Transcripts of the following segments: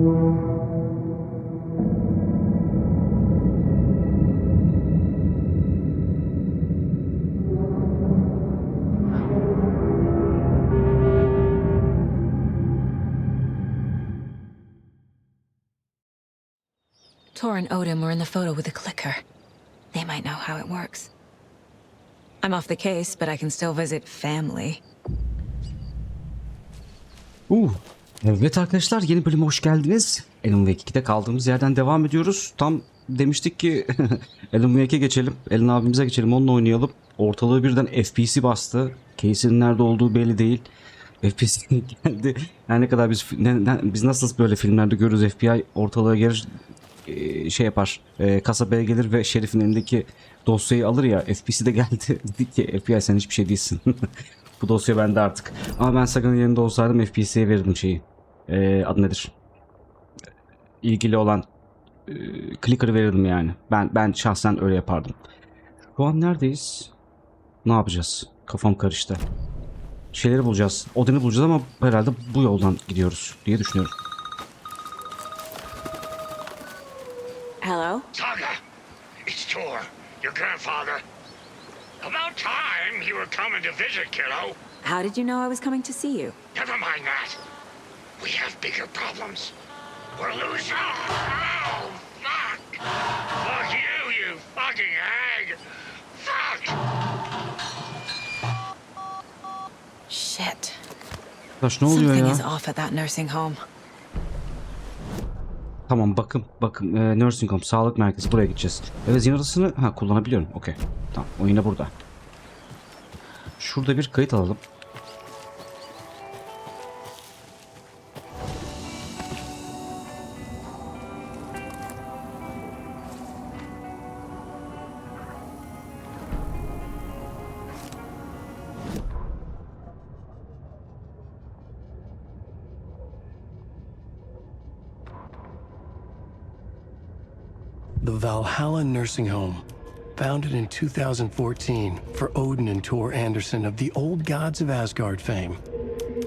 Tor and Odin were in the photo with a clicker. They might know how it works. I'm off the case, but I can still visit family. Evet arkadaşlar, yeni bölüme hoş geldiniz. Alan Wake 2'de kaldığımız yerden devam ediyoruz. Tam demiştik ki Alan Wake'e geçelim. Alan abimize geçelim, onunla oynayalım. Ortalığı birden FPS bastı. Case'in nerede olduğu belli değil. FPS geldi. Yani ne kadar biz nasıl böyle filmlerde görürüz, FBI ortalığa gelir, şey yapar, kasabaya gelir ve şerifin elindeki dosyayı alır ya. FPC de geldi. Dedik ki FBI sen hiçbir şey değilsin. Bu dosya bende artık. Ama ben Saga'nın yerinde olsaydım FPC'ye verirdim şeyi. Adı nedir? İlgili olan clicker'ı verirdim yani. Ben şahsen öyle yapardım. Şu an neredeyiz? Ne yapacağız? Kafam karıştı. Şeyleri bulacağız. Odin'i bulacağız ama herhalde bu yoldan gidiyoruz diye düşünüyorum. Hello? Saga, it's Tor, your grandfather. About time you were coming to visit, kiddo. How did you know I was coming to see you? Never mind that. We have bigger problems. We're losing. Oh, fuck. Fuck you, you fucking hag. Fuck. Shit. Taş ne oluyor Something ya? is off at that nursing home. Tamam, bakım nursing home, sağlık merkezi, buraya gideceğiz. Evet, zihin odasını kullanabiliyorum. Okey. Tamam, o yine burada. Şurada bir kayıt alalım. The Valhalla Nursing Home, founded in 2014 for Odin and Tor Anderson of the Old Gods of Asgard fame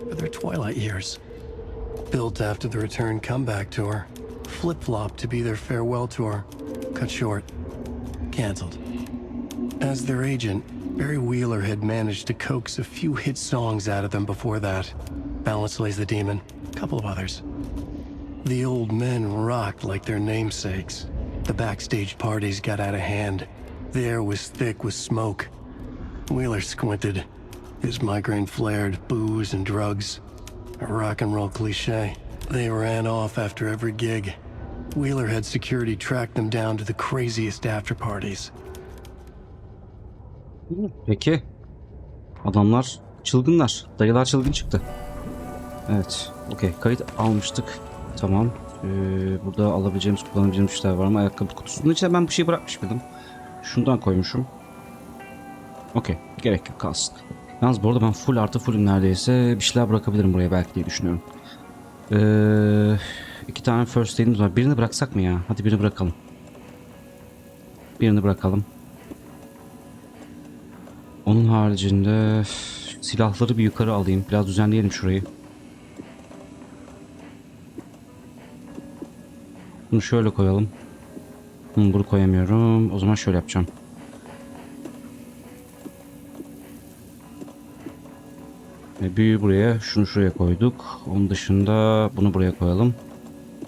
for their twilight years. Built after the return comeback tour, flip-flopped to be their farewell tour, cut short, canceled. As their agent, Barry Wheeler had managed to coax a few hit songs out of them before that. Balance Lays the Demon, a couple of others. The old men rocked like their namesakes. The backstage parties got out of hand. The air was thick with smoke. Wheeler squinted. His migraine flared, booze and drugs. A rock and roll cliche. They ran off after every gig. Wheeler had security track them down to the craziest after parties. Peki. Adamlar çılgınlar. Dayılar çılgın çıktı. Evet. Okey. Kayıt almıştık. Tamam. Burada alabileceğimiz, kullanabileceğimiz şeyler var mı? Ayakkabı kutusunun içine ben bir şey bırakmış mıydım? Şundan koymuşum. Okey. Gerek yok, kalsın. Yalnız bu arada ben full artı fullüm neredeyse. Bir şeyler bırakabilirim buraya belki diye düşünüyorum. 2 tane first aid'imiz var. Birini bıraksak mı ya? Hadi birini bırakalım. Birini bırakalım. Onun haricinde silahları bir yukarı alayım. Biraz düzenleyelim şurayı. Bunu şöyle koyalım. Bunu koyamıyorum. O zaman şöyle yapacağım. Büyüğü buraya, şunu şuraya koyduk. Onun dışında bunu buraya koyalım.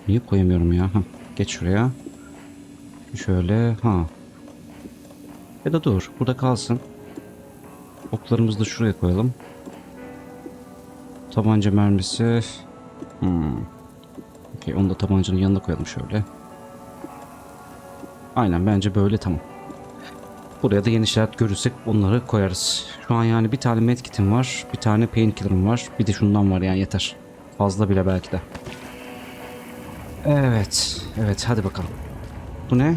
Niye koyamıyorum ya? Geç şuraya. Şöyle, Ya da dur, burada kalsın. Oklarımızı da şuraya koyalım. Tabanca mermisi. Okey, onu da tabancanın yanına koyalım şöyle. Aynen, bence böyle tamam. Buraya da yeni şeyler görürsek onları koyarız. Şu an yani bir tane medkit'im var, bir tane painkiller'ım var, bir de şundan var, yani yeter. Fazla bile belki de. Evet, evet, hadi bakalım. Bu ne?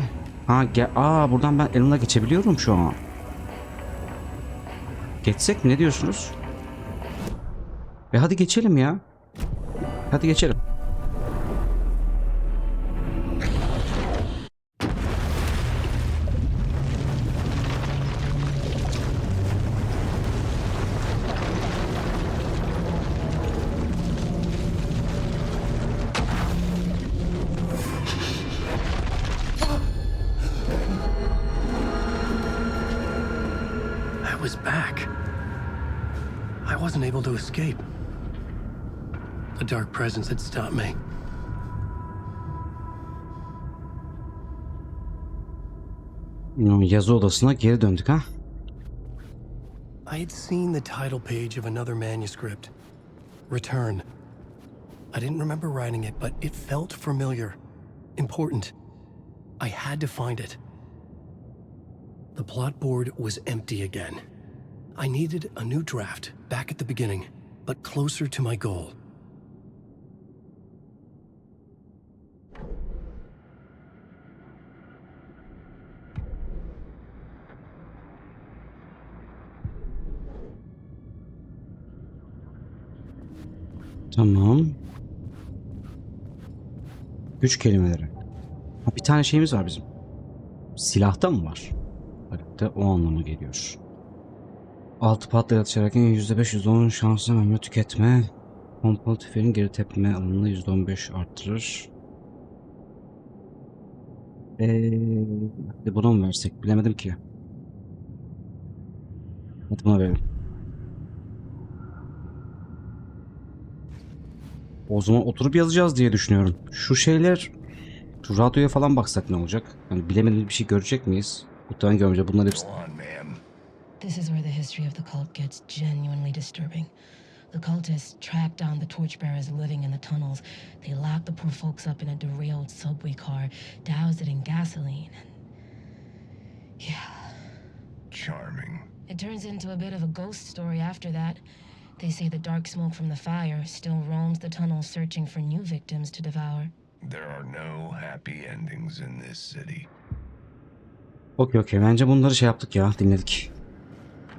Buradan ben elimle geçebiliyorum şu an. Geçsek mi, ne diyorsunuz? Hadi geçelim ya. Hadi geçelim. wasn't able to escape. A dark presence had stopped me. Yazı odasına geri döndük ha. I had seen the title page of another manuscript, Return. I didn't remember writing it, but it felt familiar, important. I had to find it. The plot board was empty again. I needed a new draft, back at the beginning, but closer to my goal. Tamam. Güç kelimeleri. Ha, bir tane şeyimiz var bizim. Silahta mı var? Harita o anlama geliyor. Altı patla yatışarken %5 %10 şansını mermi tüketme. Pompalı tüfeğin geri tepme alanını %15 arttırır. Hadi buna mı versek? Bilemedim ki. Hadi buna verelim. O zaman oturup yazacağız diye düşünüyorum. Şu şeyler, şu radyoya falan baksak ne olacak? Yani bilemediğimiz bir şey görecek miyiz? Muhtemelen görmeyeceğiz. Bunlar hepsi. This is where the history of the cult gets genuinely disturbing. The cultists tracked down the torchbearers living in the tunnels. They locked the poor folks up in a derailed subway car, doused it in gasoline, and... yeah. Charming. It turns into a bit of a ghost story after that. They say the dark smoke from the fire still roams the tunnels searching for new victims to devour. There are no happy endings in this city. Okey. Bence bunları şey yaptık ya, dinledik.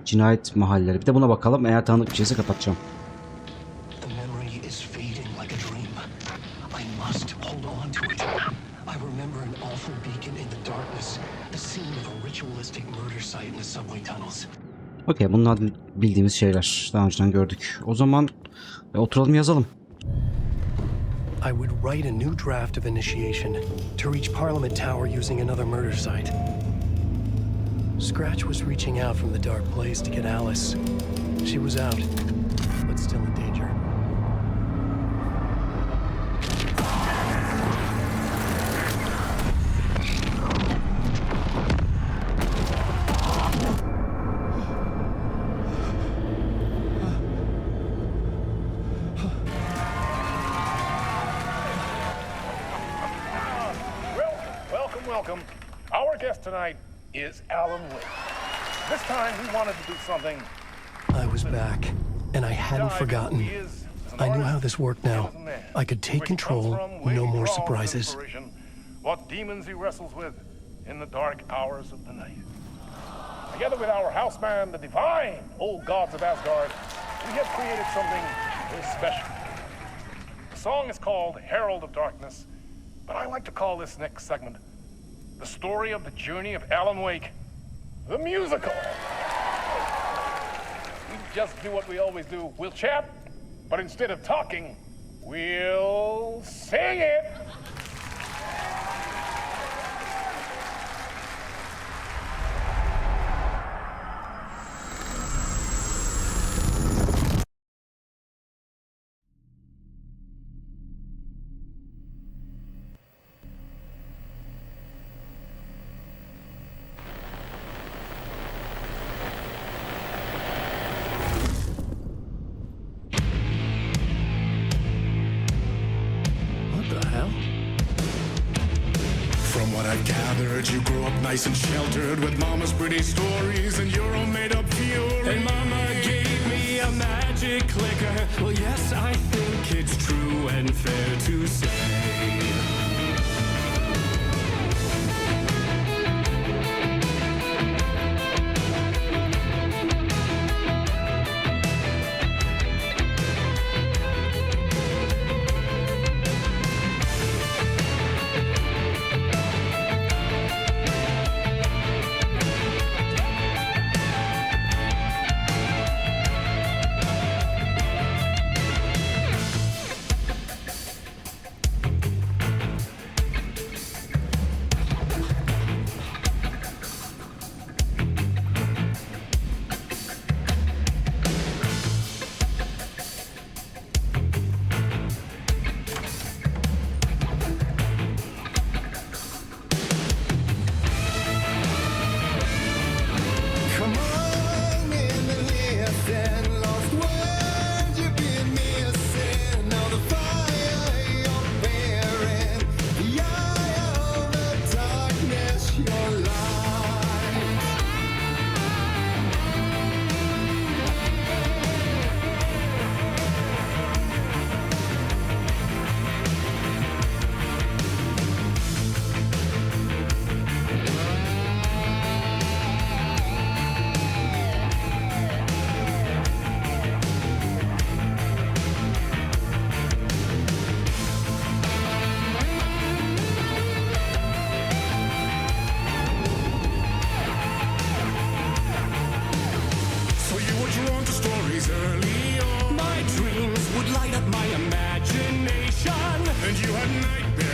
Cinayet mahalleleri. Bir de buna bakalım. Eğer tanıdık bir şeyse kapatacağım. The memory is fading like a dream. I must hold on to it. I remember an awful beacon in the darkness, the scene of a ritualistic murder site in the subway tunnels. Okey, bunlar bildiğimiz şeyler. Daha önceden gördük. O zaman oturalım yazalım. I would write a new draft of initiation to reach Parliament Tower using another murder site. Scratch was reaching out from the dark place to get Alice. She was out, but still in danger. Welcome. Our guest tonight is Alan Wake. This time he wanted to do something. I was back, and I hadn't forgotten. I knew how this worked now. I could take control, no more surprises. What demons he wrestles with in the dark hours of the night. Together with our houseman, the divine old gods of Asgard, we have created something very special. The song is called Herald of Darkness, but I like to call this next segment the story of the journey of Alan Wake, the musical. We just do what we always do. We'll chat, but instead of talking, we'll sing it. I've gathered, you grew up nice and sheltered with mama's pretty stories and your own made-up fury. And mama gave me a magic clicker. Well, yes, I think it's true and fair to say.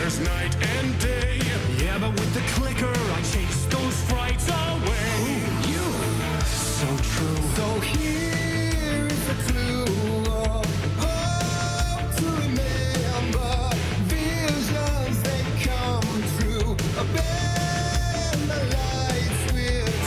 fires night and day. Yeah, but with the clicker, I chase those frights away. Ooh, you, so true. So here is a clue of hope to remember. Visions they come true. Bend the lights with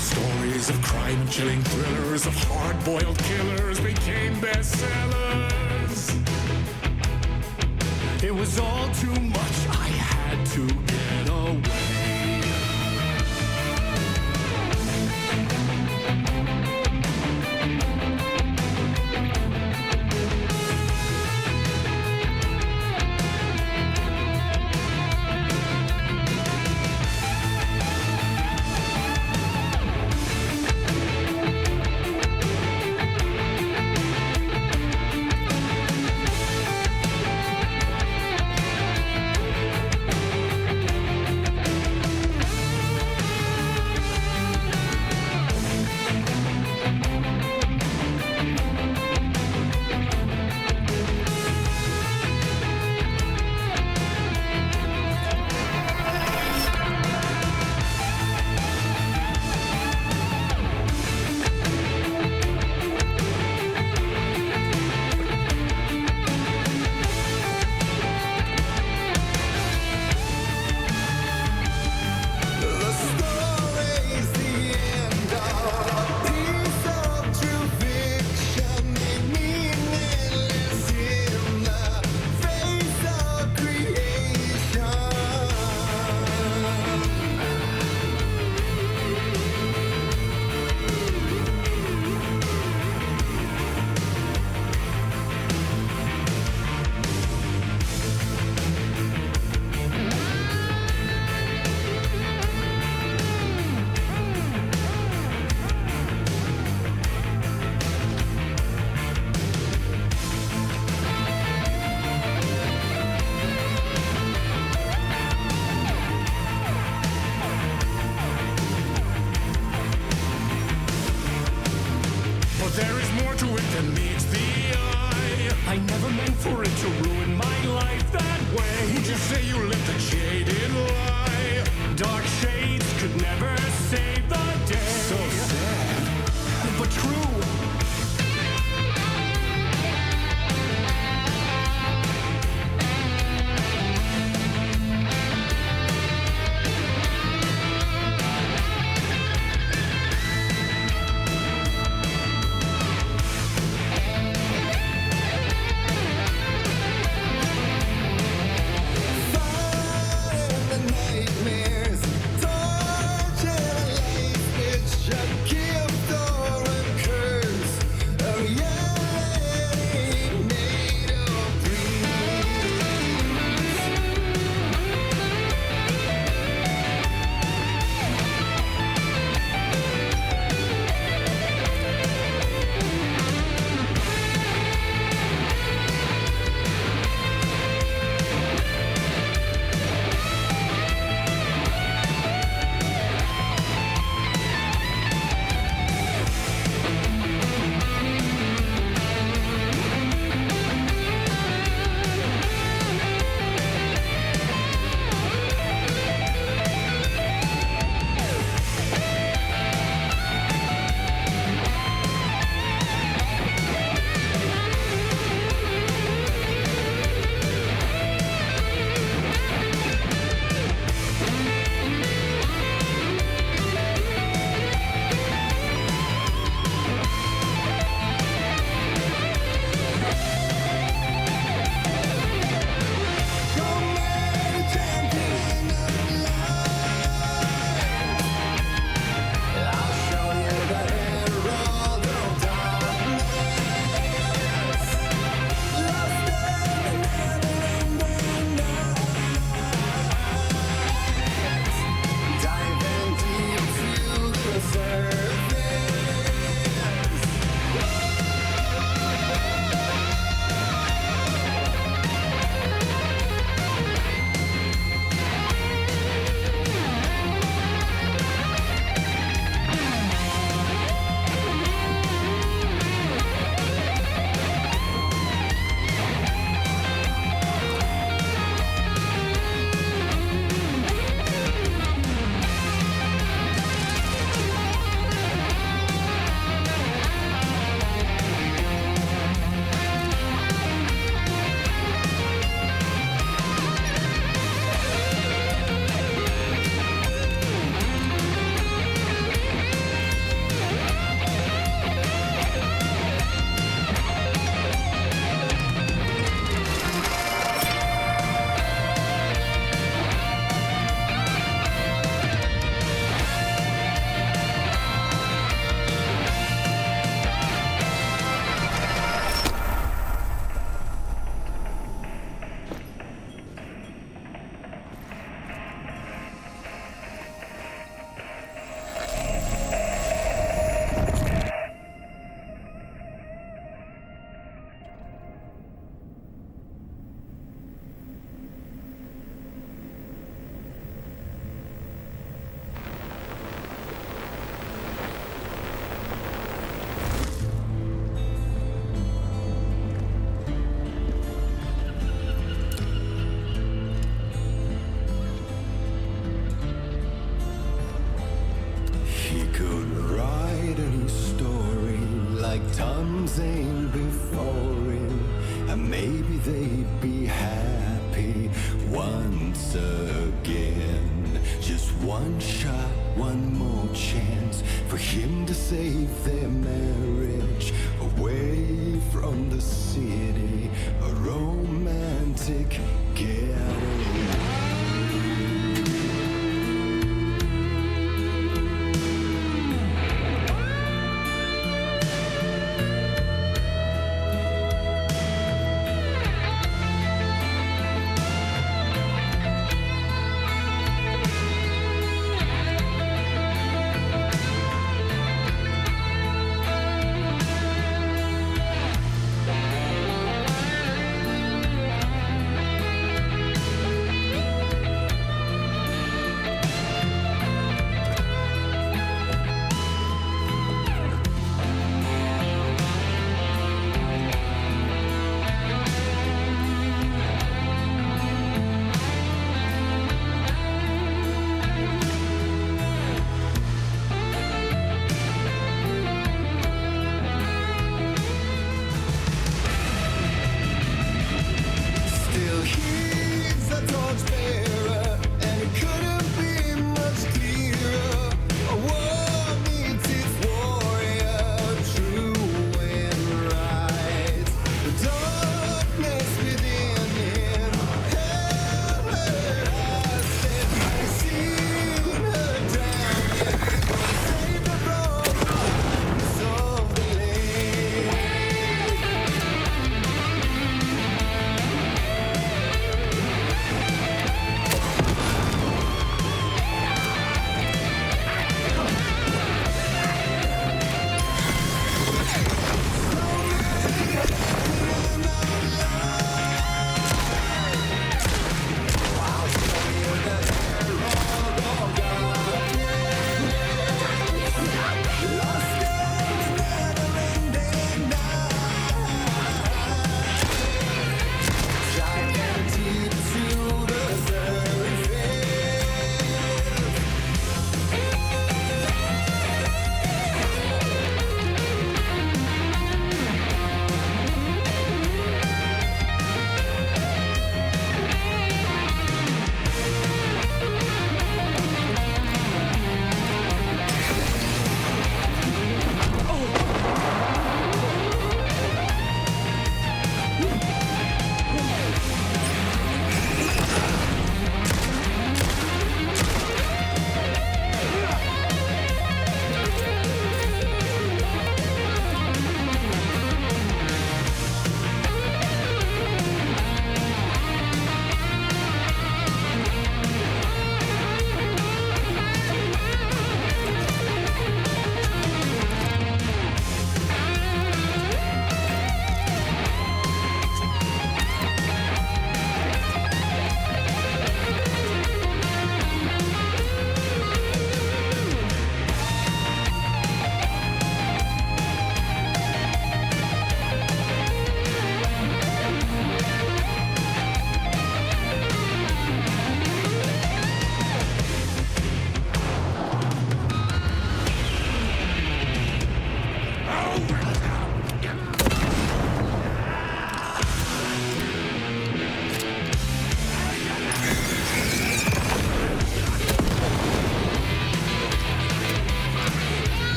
stories of crime and chilling thrillers of hard-boiled killers became bestsellers. It was all too much, I had to get away. He could write a new story like tons ain't before him, and maybe they'd be happy once again. Just one shot, one more chance for him to save their marriage away from the city, a romantic getaway.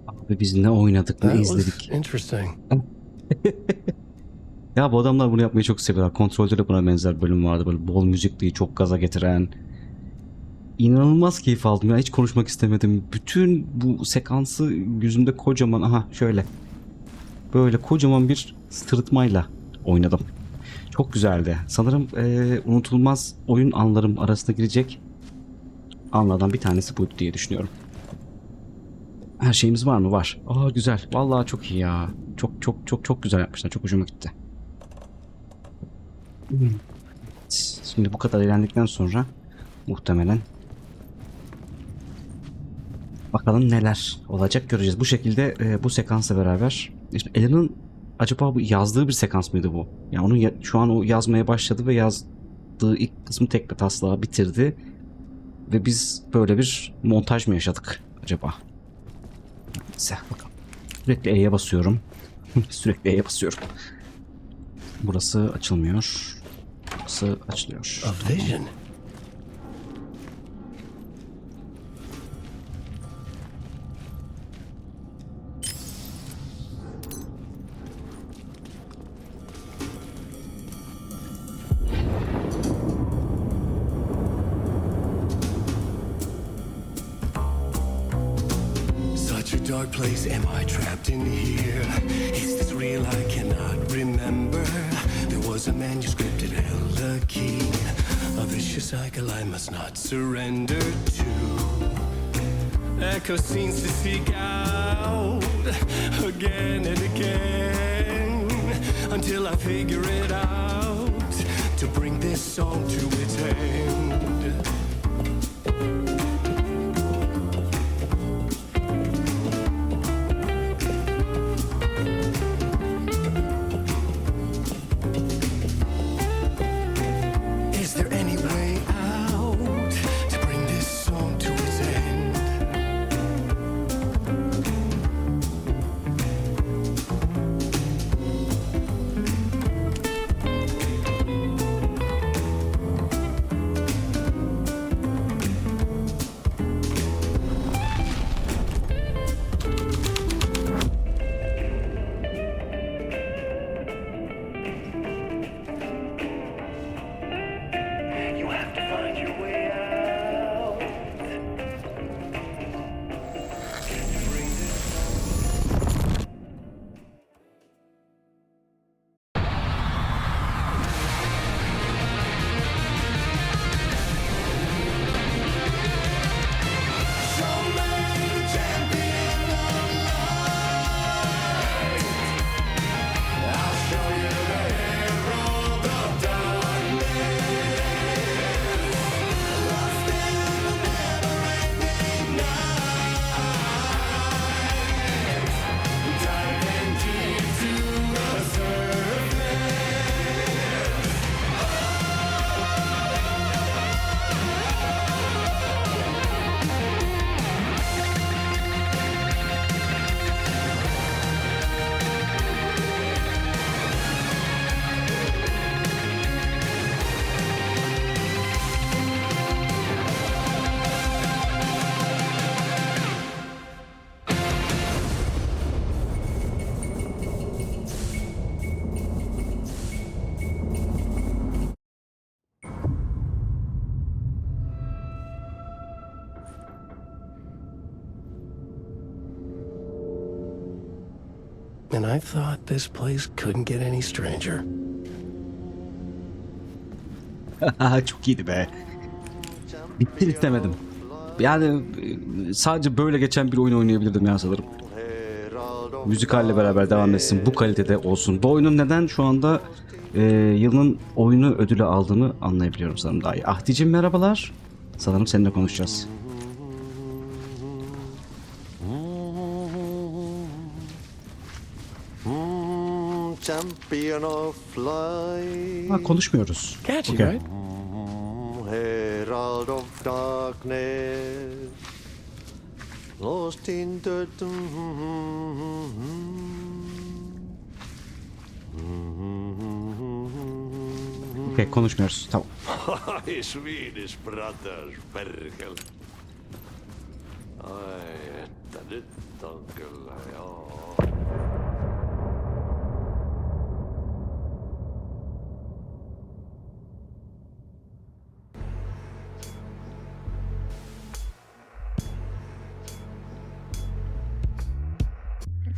Abi biz ne oynadık ne That was izledik. interesting. Ya bu adamlar bunu yapmayı çok seviyorlar. Kontrolde de buna benzer bölüm vardı. Böyle bol müzikli, çok gaza getiren. İnanılmaz keyif aldım ya. Hiç konuşmak istemedim. Bütün bu sekansı yüzümde kocaman, aha şöyle. Böyle kocaman bir sırıtmayla oynadım. Çok güzeldi. Sanırım unutulmaz oyun anlarım arasına girecek anlardan bir tanesi bu diye düşünüyorum. Her şeyimiz var mı? Var. Aa güzel. Vallahi çok iyi ya. Çok çok çok çok güzel yapmışlar. Çok hoşuma gitti. Şimdi bu kadar eğlendikten sonra muhtemelen bakalım neler olacak göreceğiz. Bu şekilde bu sekansla beraber işte Ellen'ın acaba bu yazdığı bir sekans mıydı bu? Yani onun şu an o yazmaya başladı ve yazdığı ilk kısmı tek bir taslağı bitirdi. Ve biz böyle bir montaj mı yaşadık acaba? Neyse bakalım. Sürekli E'ye basıyorum. Sürekli E'ye basıyorum. Burası açılmıyor. Burası açılıyor. A vision. Such a dark place, am I trapped in here? Is this real? I cannot remember. There was a manuscript, it held a key. A vicious cycle I must not surrender to. Echo scenes to seek out again and again until I figure it out to bring this song to its end. Is there any way out to bring this song to its end? You have to find your way out. Bring this And I thought this place couldn't get any stranger. Çok iyiydi be. Bitti istemedim. Yani sadece böyle geçen bir oyun oynayabilirdim ya sanırım. Müzikalle beraber devam etsin. Bu kalitede olsun. Bu oyunun neden şu anda yılın oyunu ödülü aldığını anlayabiliyorum sanırım daha iyi. Ahticim merhabalar. Sanırım seninle konuşacağız. Champion of light, Ha, konuşmuyoruz. Catchy, Okay. right? herald of darkness, lost in the Okay, konuşmuyoruz. Tamam. Swedish brothers, perkel. Ai, että nyt muistan kyllä, joo.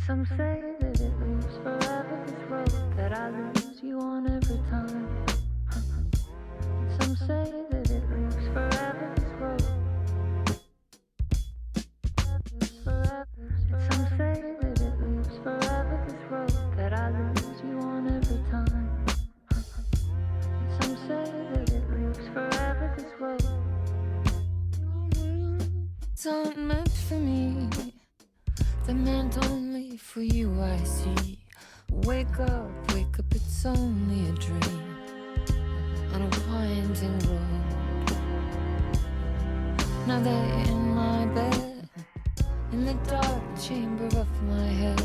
Some say that it lives forever, this road that I lose you on every time. Some say that it lives forever, this road. Some say that it lives forever, this road that I lose you on every time. Some say that it lives forever, this road. It's not meant for me. They're meant only for you, I see. Wake up, it's only a dream on a winding road. Now they're in my bed, in the dark chamber of my head.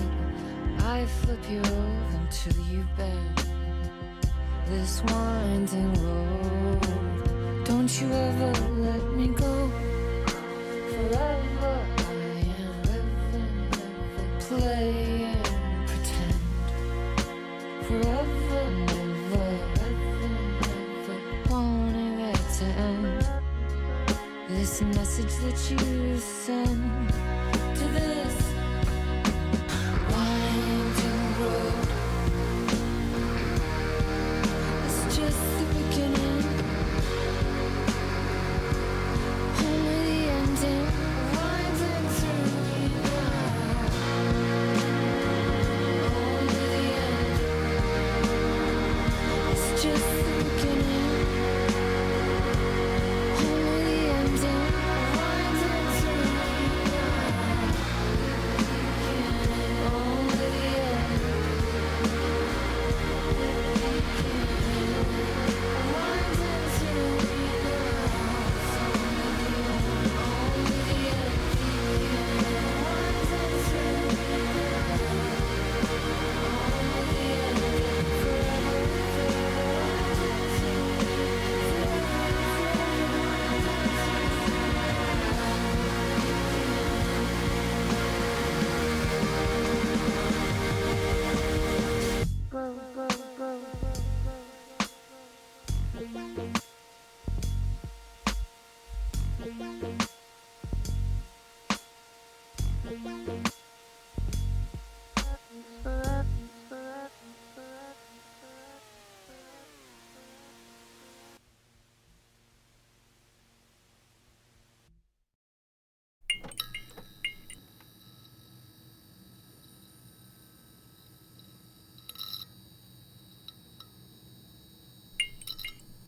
I flip you over until you bend this winding road. Don't you ever let me go. Forever I am play and pretend. Forever, never, ever wanting it to end. This message that you send